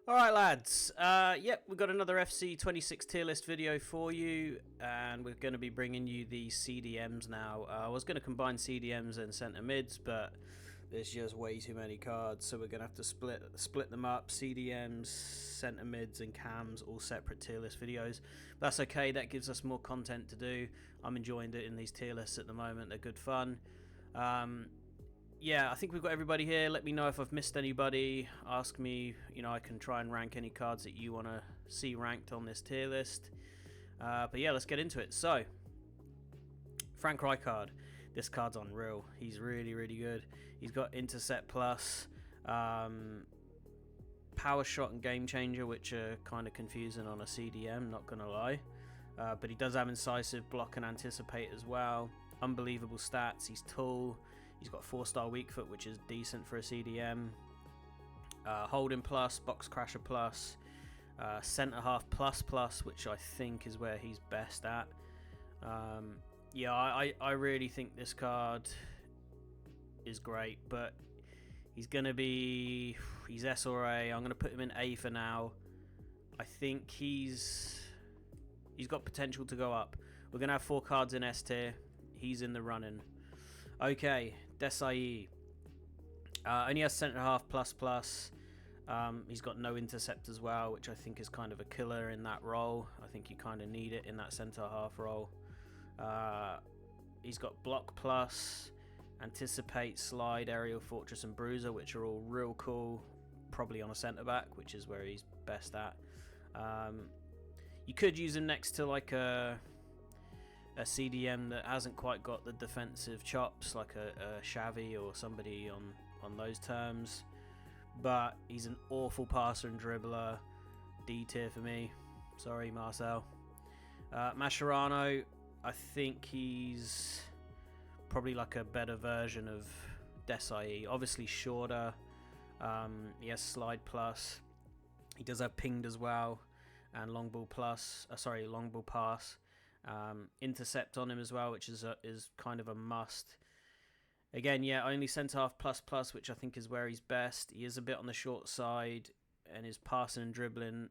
Alright lads, yep, we've got another FC 26 tier list video for you, and we're going to be bringing you the CDMs now. I was going to combine CDMs and centre mids, but there's just way too many cards, so we're going to have to split them up. CDMs, centre mids and cams, all separate tier list videos. That's okay, that gives us more content to do. I'm enjoying doing these tier lists at the moment, they're good fun. Yeah, I think we've got everybody here. Let me know if I've missed anybody. Ask me, I can try and rank any cards that you want to see ranked on this tier list. But yeah, let's get into it. So, Frank Rijkaard. This card's unreal. He's really, really good. He's got Intercept Plus, Power Shot and Game Changer, which are kind of confusing on a CDM, not going to lie. But he does have Incisive, Block and Anticipate as well. Unbelievable stats. He's tall. He's got 4-star weak foot, which is decent for a CDM. Holding plus, Box Crasher plus, Centre Half plus, which I think is where he's best at. Yeah, I really think this card is great, but he's S or A. I'm going to put him in A for now. I think he's got potential to go up. We're going to have 4 cards in S tier. He's in the running. Okay, Desai. Only has centre half plus. He's got no intercept as well, which I think is kind of a killer in that role. I think you kind of need it in that centre half role. He's got block plus, anticipate, slide, aerial fortress, and bruiser, which are all real cool. Probably on a centre back, which is where he's best at. You could use him next to like a CDM that hasn't quite got the defensive chops, like a Xavi or somebody on those terms, but he's an awful passer and dribbler. D tier for me. Sorry, Marcel. Mascherano, I think he's probably like a better version of Desai. Obviously shorter. He has slide plus. He does have pinged as well, and long ball plus. Long ball pass. Intercept on him as well, which is kind of a must. Again, yeah, only centre half plus, which I think is where he's best. He is a bit on the short side, and his passing and dribbling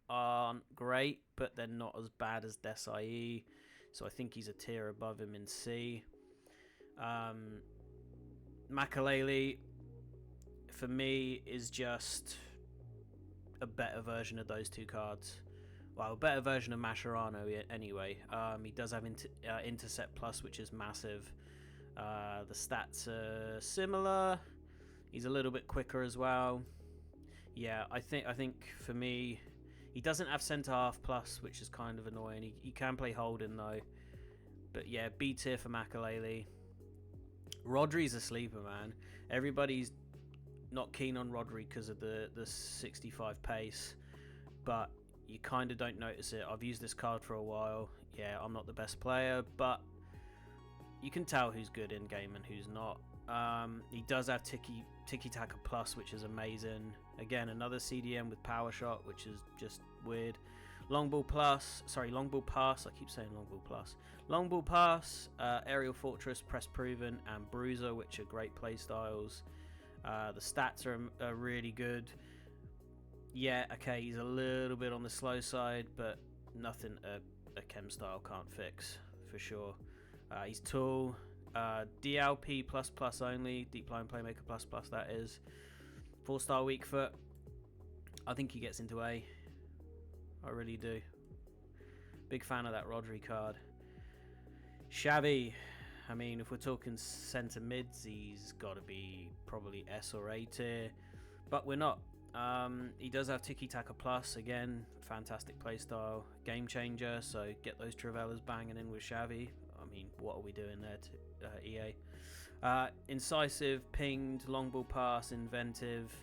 aren't great, but they're not as bad as Desai. So I think he's a tier above him in C. Makalele, for me, is just a better version of those two cards. Well, a better version of Mascherano anyway. He does have Intercept Plus, which is massive. The stats are similar. He's a little bit quicker as well. Yeah, I think for me, he doesn't have Centre Half Plus, which is kind of annoying. He can play holding though. But yeah, B tier for Makalele. Rodri's a sleeper, man. Everybody's not keen on Rodri because of the 65 pace, but you kind of don't notice it. I've used this card for a while. Yeah, I'm not the best player, but you can tell who's good in game and who's not. He does have Tiki Taka Plus, which is amazing. Again, another CDM with Power Shot, which is just weird. Long Ball Pass. I keep saying Long Ball Plus. Long Ball Pass, Aerial Fortress, Press Proven, and Bruiser, which are great play styles. The stats are really good. Yeah, okay, he's a little bit on the slow side, but nothing a chem style can't fix, for sure. He's tall. DLP plus only. Deep Line Playmaker plus, that is. 4-star weak foot. I think he gets into A. I really do. Big fan of that Rodri card. Xavi. I mean, if we're talking centre mids, he's got to be probably S or A tier, but we're not. He does have Tiki Taka Plus, again, fantastic playstyle, game changer, so get those Trivellas banging in with Xavi. I mean, what are we doing there to EA? Incisive, pinged, long ball pass, inventive,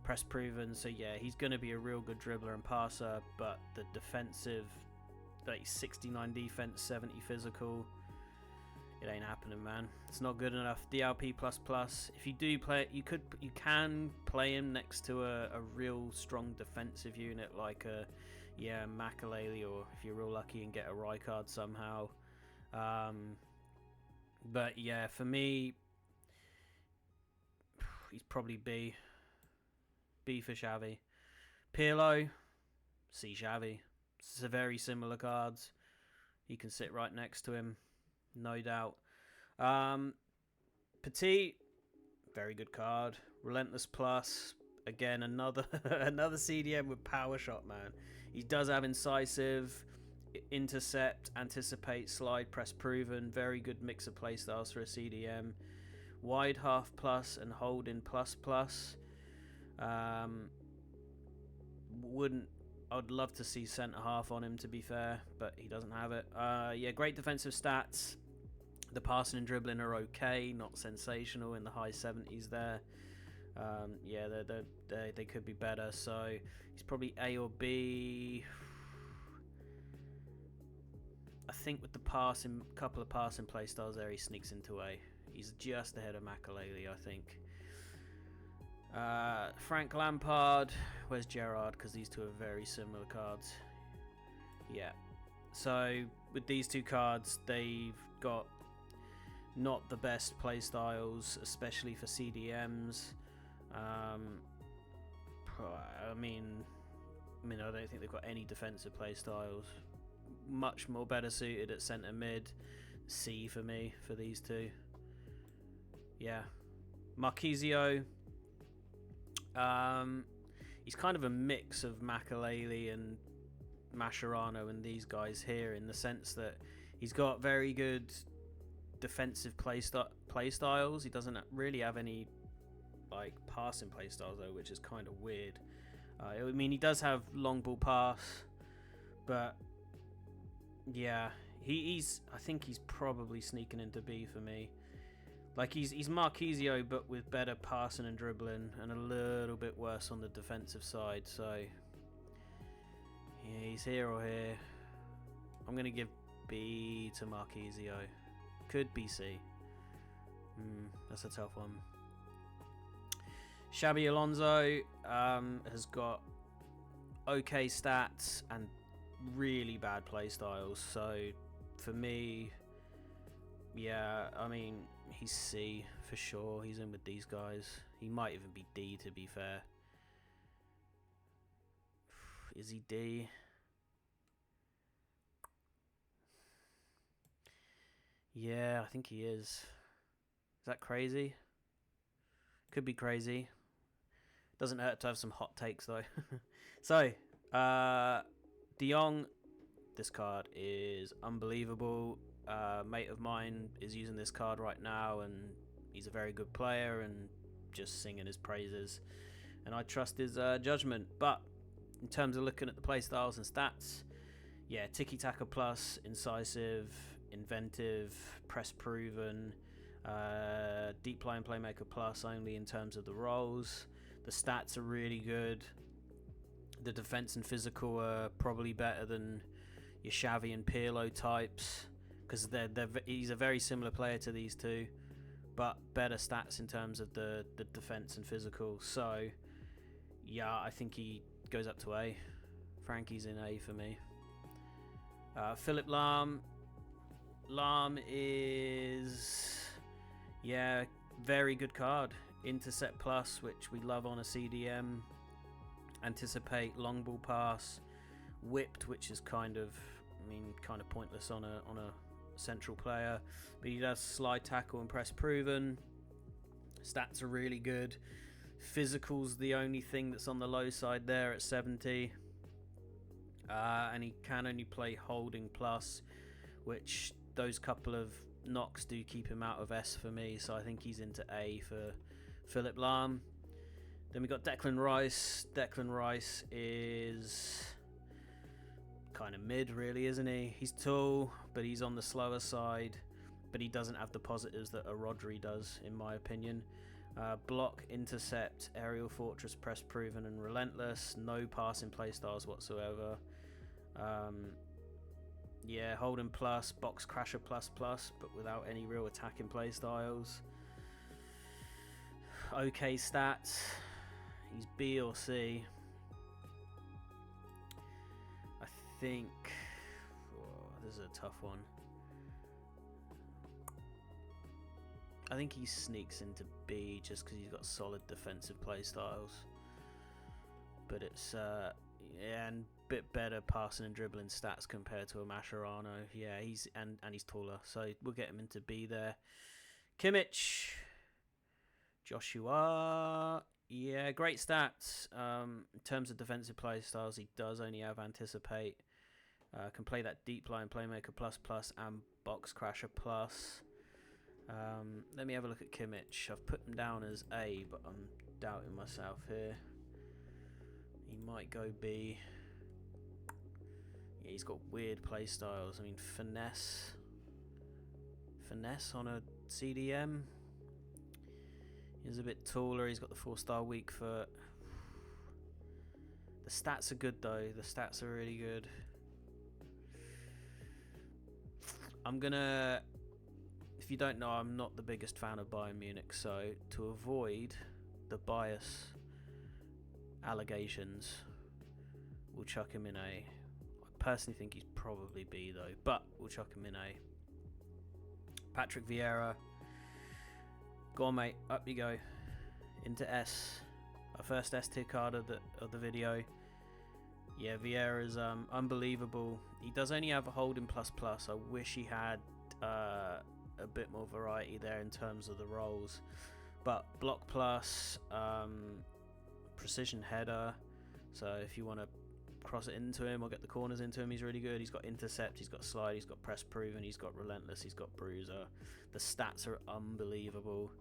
press proven, so yeah, he's going to be a real good dribbler and passer, but the defensive, like 69 defense, 70 physical, it ain't happening, man. It's not good enough. DLP plus. If you do play it, you can play him next to a real strong defensive unit like Makalele, or if you're real lucky and get a Rijkaard somehow. But yeah, for me, he's probably B for Xavi. Pirlo, C Xavi. It's a very similar cards. He can sit right next to him, no doubt. Petit, very good card. Relentless Plus, again another another CDM with power shot, man. He does have incisive, intercept, anticipate, slide, press proven. Very good mix of playstyles for a CDM. Wide half plus and hold in plus plus. I'd love to see centre half on him, to be fair, but he doesn't have it. Yeah, great defensive stats. The passing and dribbling are okay, not sensational, in the high 70s there. Yeah, they could be better. So he's probably A or B. I think with the couple of passing play styles there, he sneaks into A. He's just ahead of Makaleli, I think. Frank Lampard. Where's Gerrard? Because these two are very similar cards. Yeah. So with these two cards, they've got not the best play styles, especially for CDMs. I don't think they've got any defensive play styles. Much more better suited at centre mid. C for me for these two. Yeah. Marquisio. He's kind of a mix of Makaleli and Mascherano and these guys here, in the sense that he's got very good defensive play styles. He doesn't really have any like passing play styles though, which is kind of weird. He does have long ball pass, but yeah, I think he's probably sneaking into B for me. Like he's Marquisio, but with better passing and dribbling, and a little bit worse on the defensive side. So yeah, he's here or here. I'm gonna give B to Marquisio. Could be C. That's a tough one. Xabi Alonso has got okay stats and really bad play styles. So for me, yeah, he's C for sure. He's in with these guys. He might even be D, to be fair. Is he D? Yeah, I think he is. Is that crazy? Could be crazy. Doesn't hurt to have some hot takes though. So, De Jong, this card is unbelievable. Mate of mine is using this card right now, and he's a very good player, and just singing his praises. And I trust his judgment. But in terms of looking at the playstyles and stats, yeah, Tiki Taka plus, incisive, inventive, press proven, deep line playmaker plus only in terms of the roles. The stats are really good. The defense and physical are probably better than your Xavi and Pirlo types, because he's a very similar player to these two, but better stats in terms of the defense and physical. So yeah, I think he goes up to A. Frankie's in A for me. Philip Lahm is, yeah, very good card. Intercept plus, which we love on a CDM. Anticipate, long ball pass. Whipped, which is kind of pointless on a central player, but he does slide tackle and press proven. Stats are really good. Physical's the only thing that's on the low side there at 70. And he can only play holding plus, which those couple of knocks do keep him out of S for me, so I think he's into A for Philip Lahm. Then we got Declan Rice. Declan Rice is kind of mid, really, isn't he? He's tall, but he's on the slower side, but he doesn't have the positives that a Rodri does, in my opinion. Block, intercept, aerial fortress, press proven, and relentless. No passing play styles whatsoever. Yeah, holding plus, box crasher plus, but without any real attacking play styles. Okay stats. He's B or C. I think this is a tough one. I think he sneaks into B just because he's got solid defensive play styles. but it's yeah, and bit better passing and dribbling stats compared to a Mascherano. Yeah, he's taller, so we'll get him into B there. Kimmich, Joshua. Yeah, great stats. In terms of defensive play styles, he does only have anticipate. Can play that deep line playmaker plus and box crasher plus. Let me have a look at Kimmich. I've put him down as A, but I'm doubting myself here. He might go B. Yeah, he's got weird play styles. I mean, finesse on a CDM. He's a bit taller. He's got the 4-star weak foot. The stats are good though. The stats are really good. I'm gonna. If you don't know, I'm not the biggest fan of Bayern Munich, so to avoid the bias allegations, we'll chuck him in A. I personally think he's probably B though, but we'll chuck him in A. Patrick Vieira. Go on, mate. Up you go. Into S. Our first S tier card of the video. Yeah, Vieira's unbelievable. He does only have a holding plus. I wish he had a bit more variety there in terms of the roles. But block plus, precision header. So if you want to cross it into him or get the corners into him, he's really good. He's got intercept, he's got slide, he's got press proven, he's got relentless, he's got bruiser. The stats are unbelievable.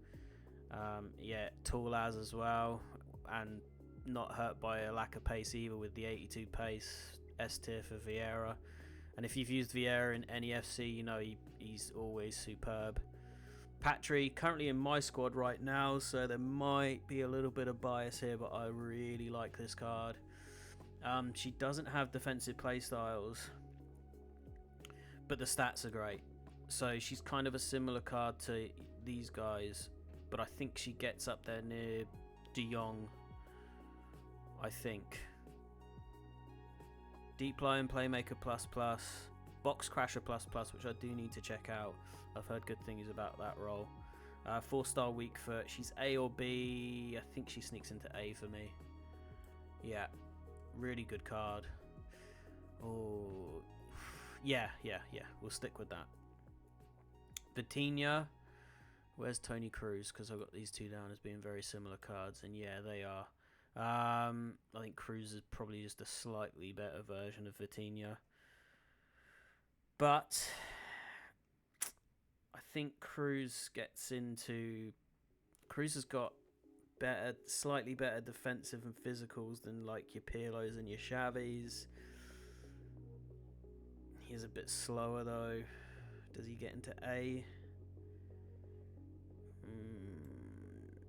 Yeah, tall as well, and not hurt by a lack of pace either with the 82 pace. S tier for Vieira. And if you've used Vieira in any FC, you know he's always superb. Patry, currently in my squad right now, so there might be a little bit of bias here, but I really like this card. She doesn't have defensive play styles, but the stats are great. So she's kind of a similar card to these guys, but I think she gets up there near De Jong, I think. Deep line playmaker plus, box crasher plus, which I do need to check out. I've heard good things about that role. 4-star weak foot. She's A or B. I think she sneaks into A for me. Yeah, really good card. Oh, yeah. We'll stick with that. Vitinha. Where's Tony Cruz? Because I've got these two down as being very similar cards, and yeah, they are. I think Cruz is probably just a slightly better version of Vitinha. But I think Cruz has got slightly better defensive and physicals than like your Pirlos and your Xavis. He's a bit slower though. Does he get into A?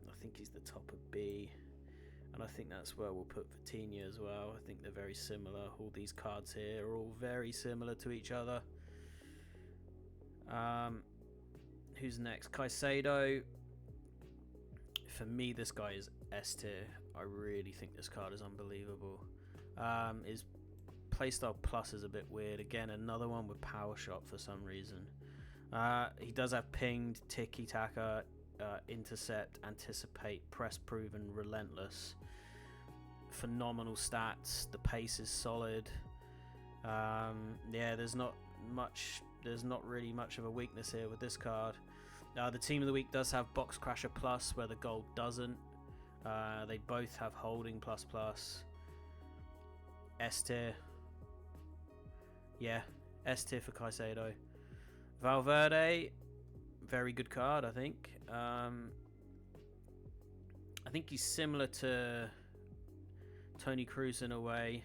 I think he's the top of B. And I think that's where we'll put Vitinha as well. I think they're very similar. All these cards here are all very similar to each other. Who's next? Caicedo. For me, this guy is S tier. I really think this card is unbelievable. His playstyle plus is a bit weird. Again, another one with power shot for some reason. He does have pinged, tiki-taka, intercept, anticipate, press proven, relentless. Phenomenal stats. The pace is solid. Yeah, there's not really much of a weakness here with this card. The team of the week does have box crasher plus, where the gold doesn't. They both have holding plus. S tier. Yeah, S tier for Caicedo. Valverde, very good card, I think. I think he's similar to Tony Cruz in a way,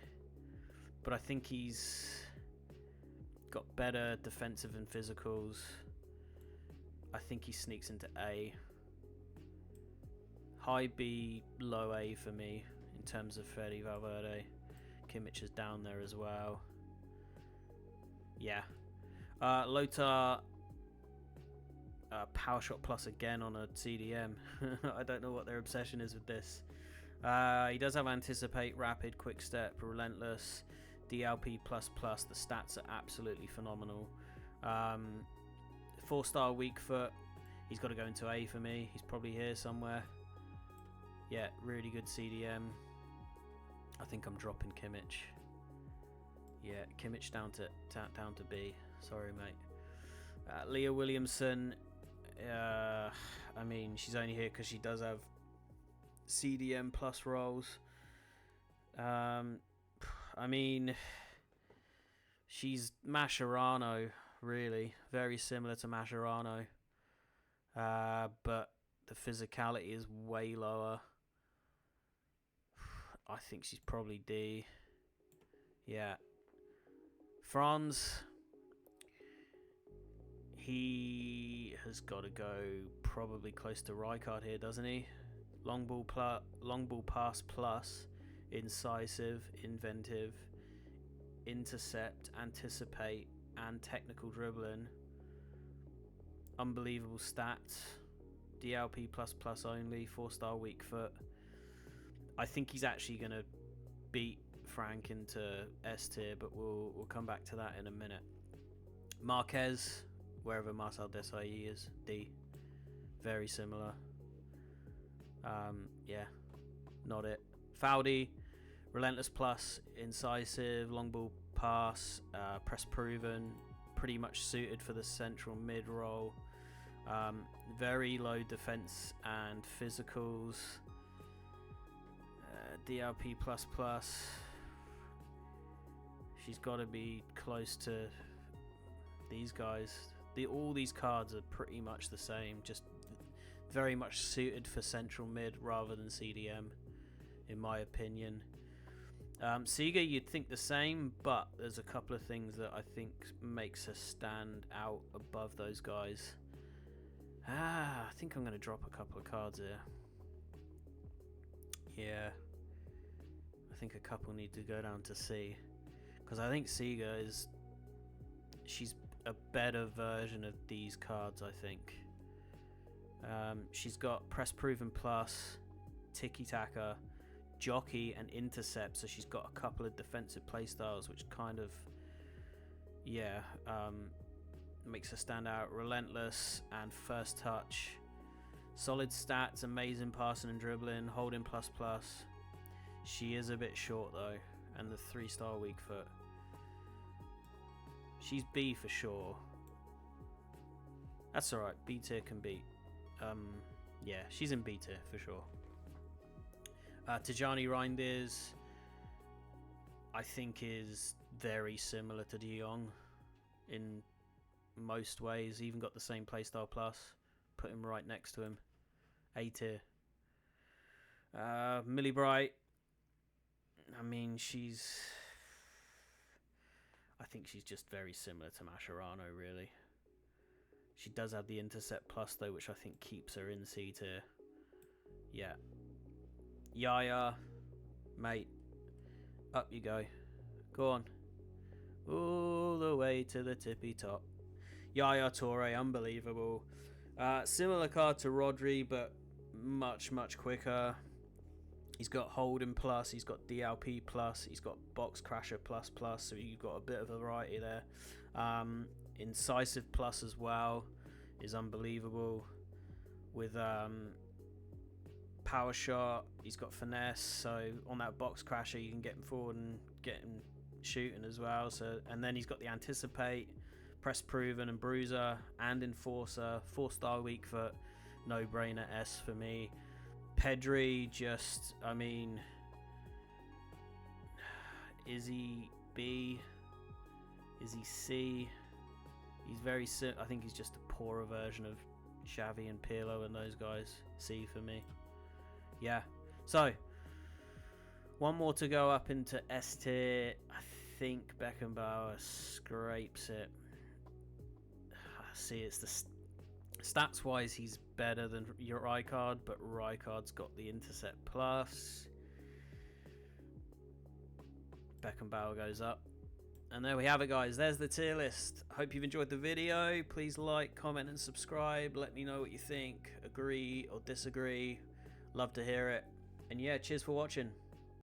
but I think he's got better defensive and physicals. I think he sneaks into A. High B, low A for me in terms of Fede Valverde. Kimmich is down there as well. Yeah. Lothar, power shot plus again on a CDM. I don't know what their obsession is with this. He does have anticipate, rapid, quick step, relentless, DLP plus. The stats are absolutely phenomenal. 4-star weak foot. He's got to go into A for me. He's probably here somewhere. Yeah, really good CDM. I think I'm dropping Kimmich. Yeah, Kimmich down to B. Sorry, mate. Leah Williamson. I mean, she's only here because she does have CDM plus roles. I mean, she's Mascherano, really. Very similar to Mascherano. But the physicality is way lower. I think she's probably D. Yeah. Franz. He has got to go probably close to Rijkaard here, doesn't he? Long ball pass plus, incisive, inventive, intercept, anticipate, and technical dribbling. Unbelievable stats. DLP plus only, 4-star weak foot. I think he's actually going to beat Frank into S tier, but we'll come back to that in a minute. Marquez, wherever Marcel Desailly is, D. Very similar. Yeah, not it. Foudy, relentless plus, incisive, long ball pass, press proven, pretty much suited for the central mid role. Very low defense and physicals. DLP plus. She's got to be close to these guys. All these cards are pretty much the same, just very much suited for central mid rather than CDM, in my opinion. Sega, you'd think the same, but there's a couple of things that I think makes her stand out above those guys. I think I'm going to drop a couple of cards here. Yeah, I think a couple need to go down to C, because I think Sega she's a better version of these cards, I think. She's got press proven plus, tiki taka, jockey, and intercept, so she's got a couple of defensive playstyles, which kind of, yeah, makes her stand out. Relentless and first touch, solid stats, amazing passing and dribbling, holding plus. She is a bit short though, and the 3-star weak foot. She's B for sure. That's alright, B tier can beat. Yeah, she's in B tier for sure. Tijani Reinders, I think, is very similar to De Jong in most ways. Even got the same playstyle plus. Put him right next to him. A tier. Millie Bright, I mean, I think she's just very similar to Mascherano, really. She does have the intercept plus though, which I think keeps her in C tier. Yeah. Yaya, mate, up you go. Go on. All the way to the tippy top. Yaya Toure, unbelievable. Similar card to Rodri, but much quicker. He's got holding plus, he's got DLP plus, he's got box crasher plus, so you've got a bit of a variety there. Incisive plus as well is unbelievable. With power shot, he's got finesse, so on that box crasher you can get him forward and get him shooting as well. So, and then he's got the anticipate, press proven, and bruiser and enforcer. 4-star weak foot, no brainer S for me. Pedri, just, I mean, is he B? Is he C? He's very I think he's just a poorer version of Xavi and Pirlo and those guys. C for me. Yeah. So, one more to go up into S tier. I think Beckenbauer scrapes it. See, it's the stats wise, he's better than your Rijkaard, but Rijkaard's got the intercept plus. Beckenbauer goes up. And there we have it, guys. There's the tier list. Hope you've enjoyed the video. Please like, comment, and subscribe. Let me know what you think. Agree or disagree. Love to hear it. And yeah, cheers for watching.